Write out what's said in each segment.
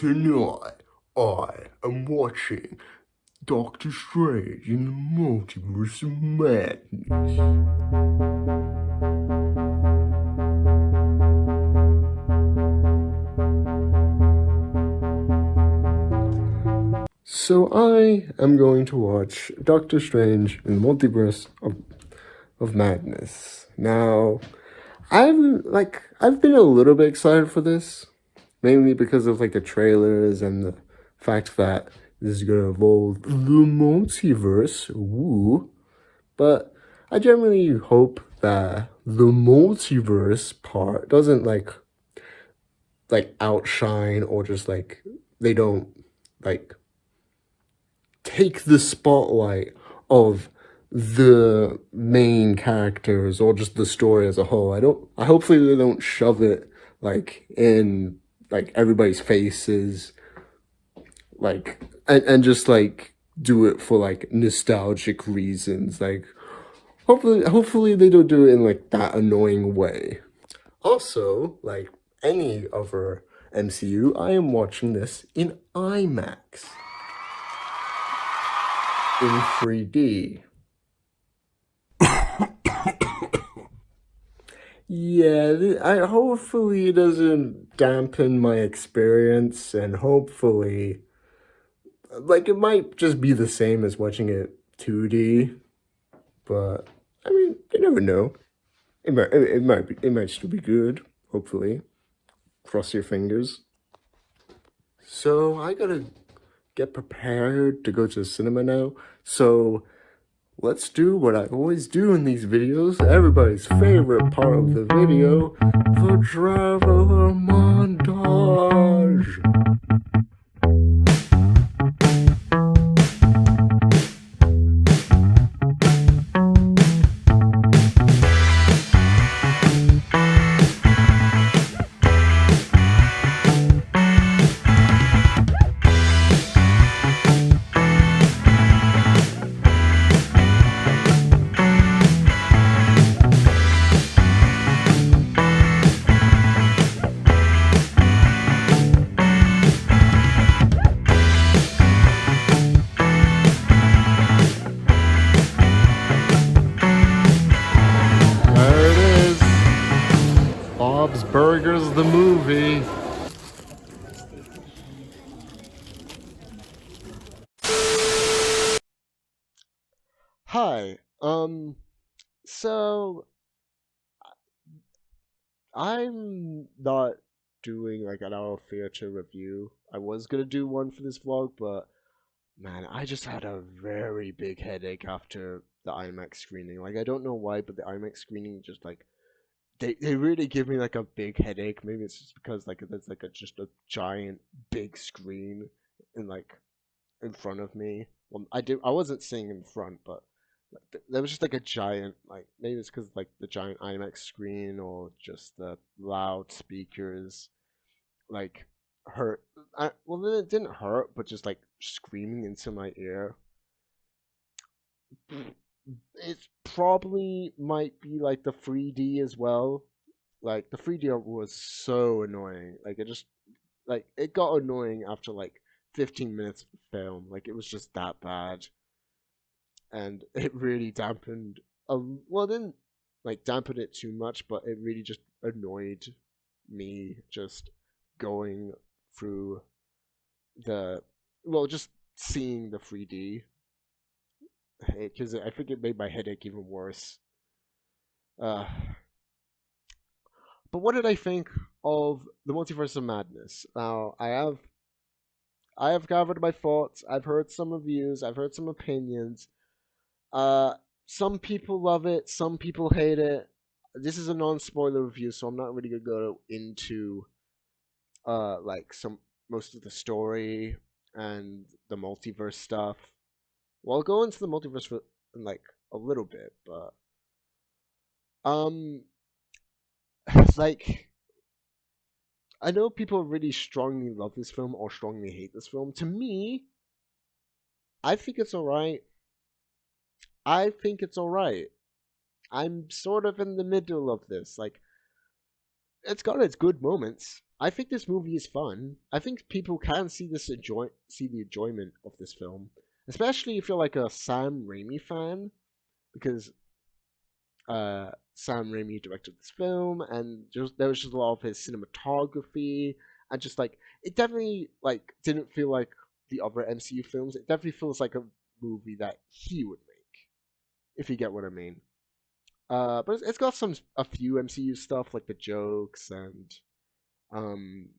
Tonight, I am watching Doctor Strange in the Multiverse of Madness. So I am going to watch Doctor Strange in the Multiverse of Madness. Now, I've been a little bit excited for this, mainly because of the trailers and the fact that this is gonna involve the multiverse. Woo! But I generally hope that the multiverse part doesn't outshine, or just they don't like take the spotlight of the main characters or just the story as a whole. I hopefully they don't shove it in everybody's faces, and just do it for nostalgic reasons. Hopefully they don't do it in that annoying way. Also, like any other MCU, I am watching this in IMAX in 3D. Yeah, I hopefully it doesn't dampen my experience, and hopefully it might just be the same as watching it 2D, but I mean, you never know. It might still be good, hopefully. Cross your fingers. So I gotta get prepared to go to the cinema now. So let's do what I always do in these videos. Everybody's favorite part of the video, the traveler montage. There it is. Bob's Burgers, the movie. Hi. So I'm not doing an hour theater review. I was gonna do one for this vlog, but man, I just had a very big headache after the IMAX screening. I don't know why, but the IMAX screening just they really give me a big headache. Maybe it's just because there's just a giant big screen in in front of me. Well, I wasn't sitting in front, but there was just a giant, maybe it's because the giant IMAX screen, or just the loud speakers like hurt. Well, then it didn't hurt, but just screaming into my ear. It probably might be the 3D as well. The 3D was so annoying. It just it got annoying after 15 minutes of the film. It was just that bad, and it really dampened. Well, it didn't dampen it too much, but it really just annoyed me just going through the just seeing the 3D, because I think it made my headache even worse. Uh, but what did I think of the Multiverse of Madness? Now, I have gathered my thoughts. I've heard some reviews. I've heard some opinions. Uh, some people love it. Some people hate it. This is a non-spoiler review, so I'm not really gonna go into some most of the story and the multiverse stuff. Well, I'll go into the multiverse in a little bit, but um, like I know people really strongly love this film or strongly hate this film. To me, I think it's alright. I think it's alright. I'm sort of in the middle of this. It's got its good moments. I think this movie is fun. I think people can see the enjoyment of this film, especially if you're like a Sam Raimi fan, because Sam Raimi directed this film, and just there was just a lot of his cinematography, and just like it definitely like didn't feel like the other MCU films. It definitely feels like a movie that he would make, if you get what I mean. But it's got a few MCU stuff like the jokes and um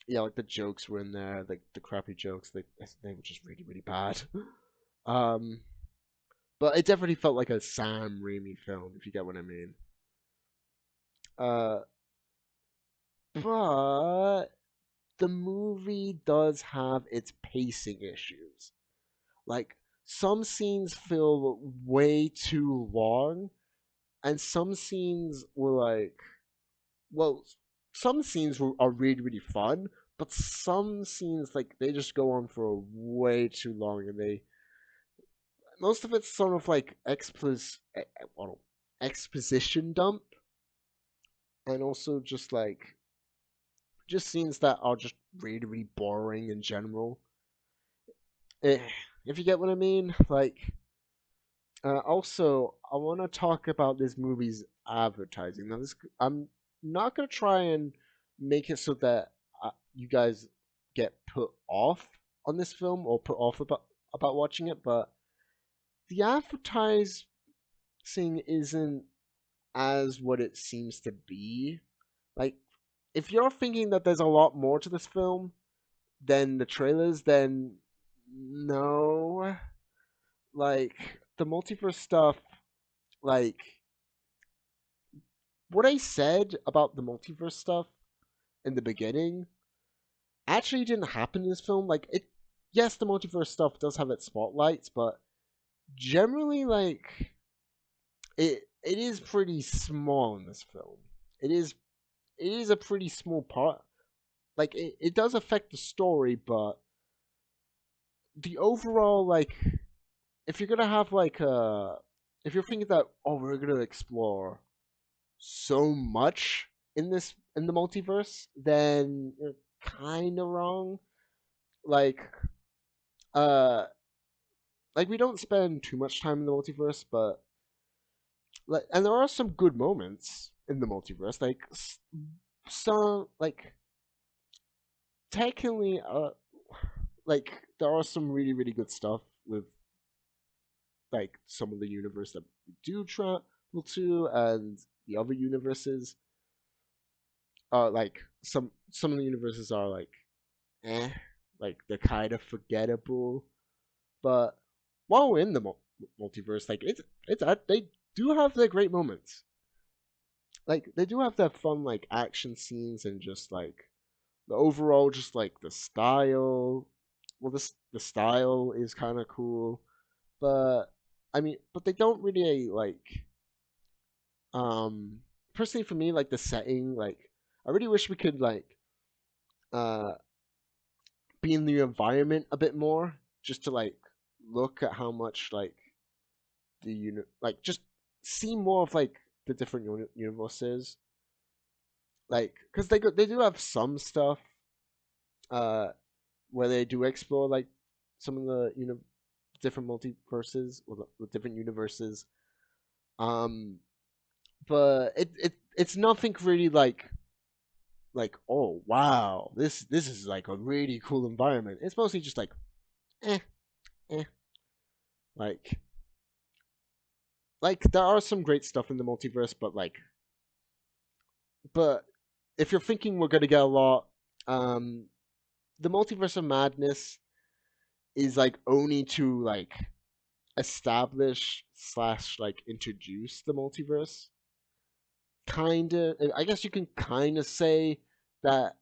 yeah, like the jokes were in there, like the crappy jokes. They were just really bad. Um, but it definitely felt like a Sam Raimi film, if you get what I mean. Uh, but the movie does have its pacing issues. Like some scenes feel way too long, and some scenes were like, well, some scenes are really fun, but some scenes like they just go on for way too long, and they most of it's sort of like well, exposition dump, and also just scenes that are just really boring in general. Eh, if you get what I mean, like. Also, I want to talk about this movie's advertising. Now, I'm not gonna try and make it so that you guys get put off on this film or put off about watching it, but the advertising isn't as what it seems to be. Like, if you're thinking that there's a lot more to this film than the trailers, then no. Like, the multiverse stuff, like, what I said about the multiverse stuff in the beginning actually didn't happen in this film. Like, yes, the multiverse stuff does have its spotlights, but generally, like, it is pretty small in this film. It is it is a pretty small part. Like, it does affect the story, but the overall, like, if you're gonna have like a, if you're thinking that, oh, we're gonna explore so much in the multiverse, then you're kind of wrong. Like, uh, like we don't spend too much time in the multiverse, but like, and there are some good moments in the multiverse. Like, some like technically, like there are some really good stuff with like some of the universe that we do travel to, and the other universes are like some of the universes are like eh, like they're kind of forgettable. But while we're in the multiverse, like they do have their great moments. Like they do have their fun like action scenes and just like the overall just like the style. Well, the style is kind of cool, but I mean, but they don't really like personally for me like the setting like I really wish we could like uh be in the environment a bit more just to like look at how much like like just see more of like the different universes like because they do have some stuff uh where they do explore like some of the different multiverses or the different universes um but it's nothing really like oh wow this is like a really cool environment. It's mostly just like eh eh like there are some great stuff in the multiverse, but if you're thinking we're gonna get a lot, um, the multiverse of madness is like only to like establish slash like introduce the multiverse. Kinda, I guess you can kind of say that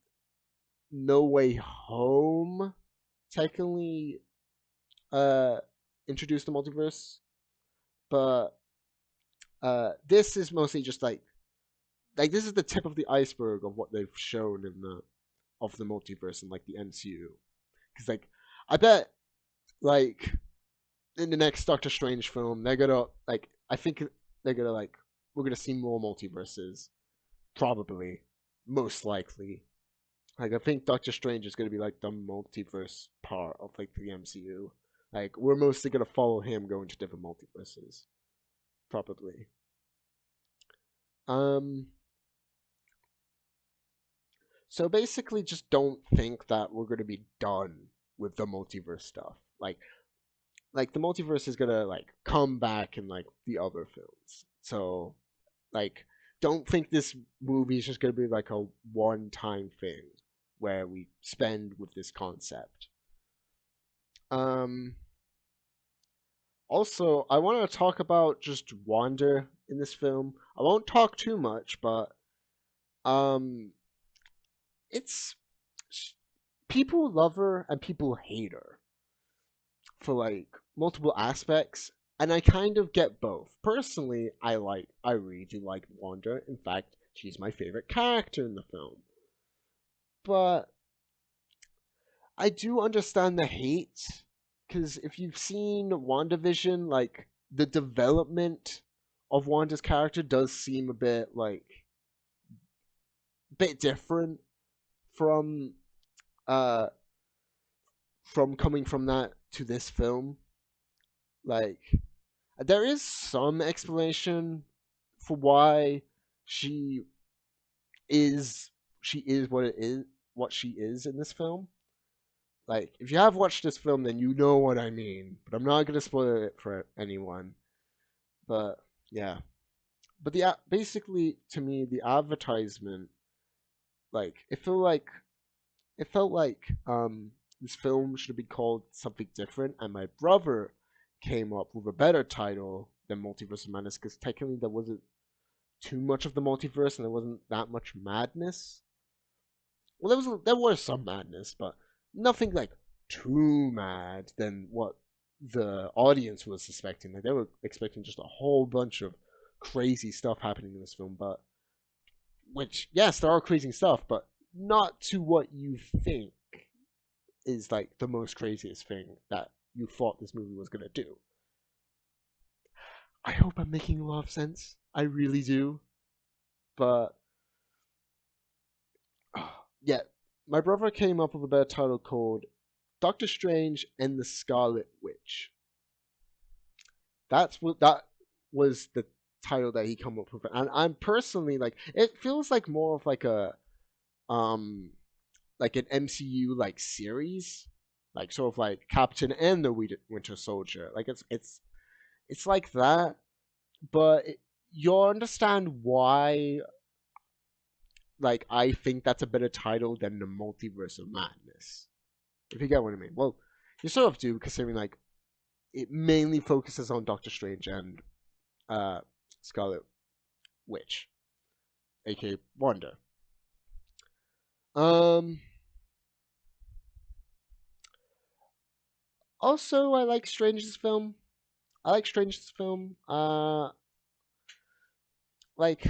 No Way Home technically uh introduced the multiverse, but this is mostly just like this is the tip of the iceberg of what they've shown in the of the multiverse and like the MCU. Because like I bet like in the next Doctor Strange film they're gonna like I think they're gonna like we're gonna see more multiverses probably most likely Like I think Doctor Strange is gonna be like the multiverse part of like the MCU. Like we're mostly gonna follow him going to different multiverses, probably. Um, so basically, just don't think that we're gonna be done with the multiverse stuff. Like the multiverse is gonna like come back in like the other films. So like, don't think this movie is just gonna be like a one-time thing where we spend with this concept. Um, Also, I want to talk about just Wanda in this film. I won't talk too much, but um, it's people love her and people hate her for like multiple aspects, and I kind of get both. Personally, I really do like Wanda. In fact, she's my favorite character in the film. But I do understand the hate because if you've seen WandaVision, like the development of Wanda's character does seem a bit different from uh coming from that to this film. Like there is some explanation for why she is what she is in this film. Like if you have watched this film, then you know what I mean. But I'm not gonna spoil it for anyone. But yeah, but basically to me the advertisement, like it felt like this film should have been called something different, and my brother came up with a better title than Multiverse of Madness because technically there wasn't too much of the multiverse and there wasn't that much madness. Well, there was some madness, but nothing like too mad than what the audience was suspecting. Like they were expecting just a whole bunch of crazy stuff happening in this film, but which yes, there are crazy stuff, but not to what you think is like the most craziest thing that you thought this movie was gonna do. I hope I'm making a lot of sense. I really do, but yeah, my brother came up with a better title called Doctor Strange and the Scarlet Witch. That was the title that he come up with, and I'm personally like it feels like more of um like an MCU like series, like sort of like Captain and the Winter Soldier. Like it's like that, but you'll understand why. Like I think that's a better title than the Multiverse of Madness. If you get what I mean. Well, you sort of do, considering like it mainly focuses on Doctor Strange and uh, Scarlet Witch, aka Wanda. Um. Also, I like Strange's film. I like Strange's film. Like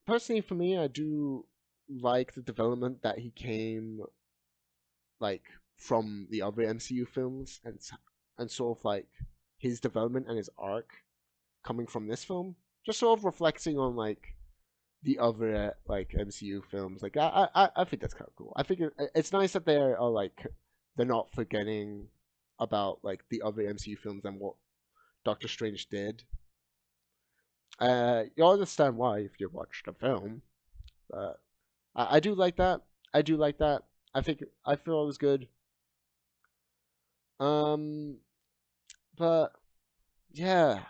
personally for me, I do like the development that he came like from the other MCU films and sort of like his development and his arc coming from this film, just sort of reflecting on like the other like MCU films. Like I think that's kind of cool. I think it's nice that they're not forgetting about like the other MCU films and what Doctor Strange did. You'll understand why if you watch the film. But I do like that. I do like that. I feel it was good. Um, but yeah,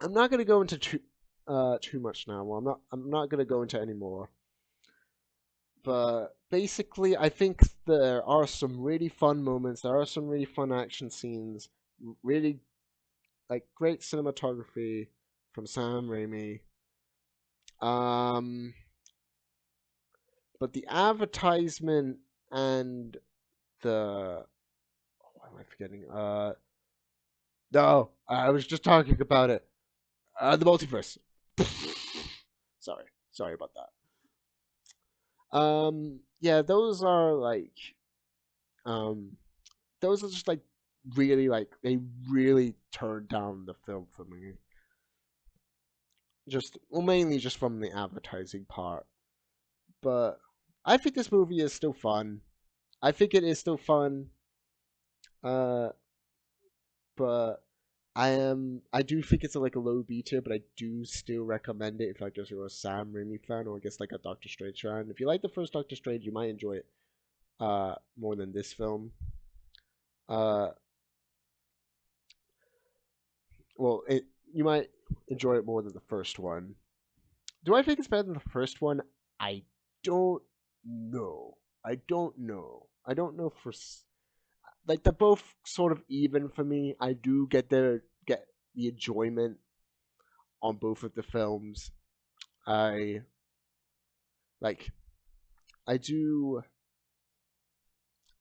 I'm not gonna go into too much now. Well, I'm not gonna go into any more. But basically, I think there are some really fun moments. There are some really fun action scenes. Really like great cinematography from Sam Raimi. Um, but the advertisement and the what am I forgetting? No, I was just talking about it. The multiverse. sorry, sorry about that. Yeah, um, those are just like really like they really turned down the film for me. Just well, mainly just from the advertising part, but I think this movie is still fun. I think it is still fun. Uh, but I do think it's like a low B tier, but I do still recommend it if like you're a Sam Raimi fan or I guess like a Doctor Strange fan. If you like the first Doctor Strange, you might enjoy it more than this film. Uh, well, you might enjoy it more than the first one. Do I think it's better than the first one? I don't know. I don't know. I don't know for like they're both sort of even for me. I do get the enjoyment on both of the films. I like I do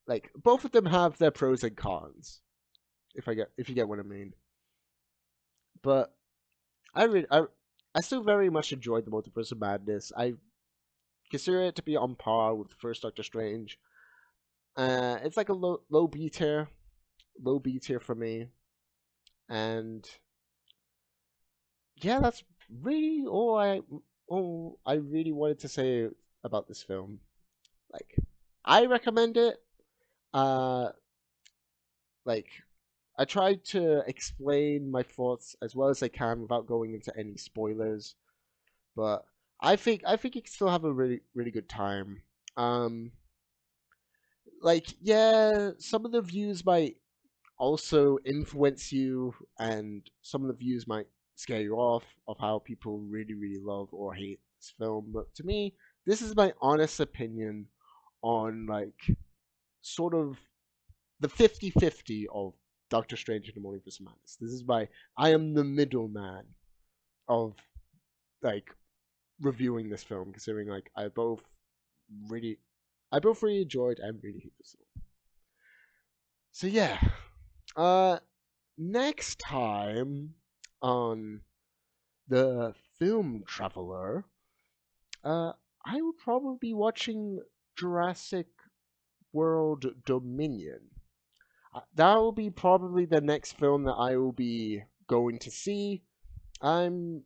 like both of them have their pros and cons. If you get what I mean. But I really I still very much enjoyed the Multiverse of Madness. I consider it to be on par with the first Doctor Strange. It's like a low B tier for me, and yeah, that's really all I really wanted to say about this film. Like, I recommend it. Uh, like I tried to explain my thoughts as well as I can without going into any spoilers, but I think you can still have a really good time. Um, like yeah, some of the views might also influence you, and some of the views might scare you off of how people really love or hate this film. But to me, this is my honest opinion on like sort of the 50-50 of Doctor Strange and the Multiverse of Madness. This is my I am the middleman of like reviewing this film, considering like really I both really enjoyed and really hate this film. So yeah. Uh next time on the Film Traveler, uh I will probably be watching Jurassic World Dominion. That will be probably the next film that I will be going to see. I'm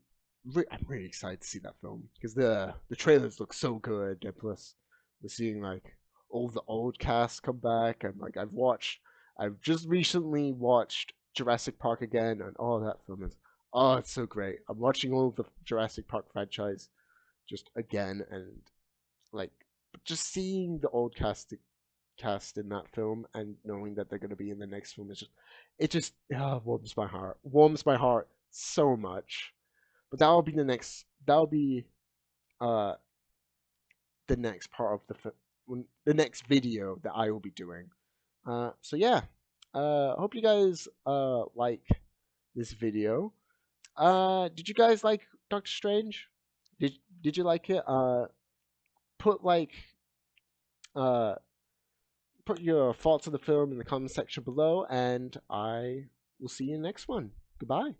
I'm really excited to see that film because the trailers look so good, and plus we're seeing like all the old cast come back, and like I've just recently watched Jurassic Park again, and oh that film is it's so great. I'm watching all of the Jurassic Park franchise just again, and like just seeing the old cast in that film and knowing that they're going to be in the next film is just warms my heart so much. But that will be uh the next part of the next video that I will be doing. So yeah, hope you guys like this video. Did you guys like Doctor Strange? did did you like it? Put like uh put your thoughts on the film in the comment section below, and I will see you in the next one. Goodbye.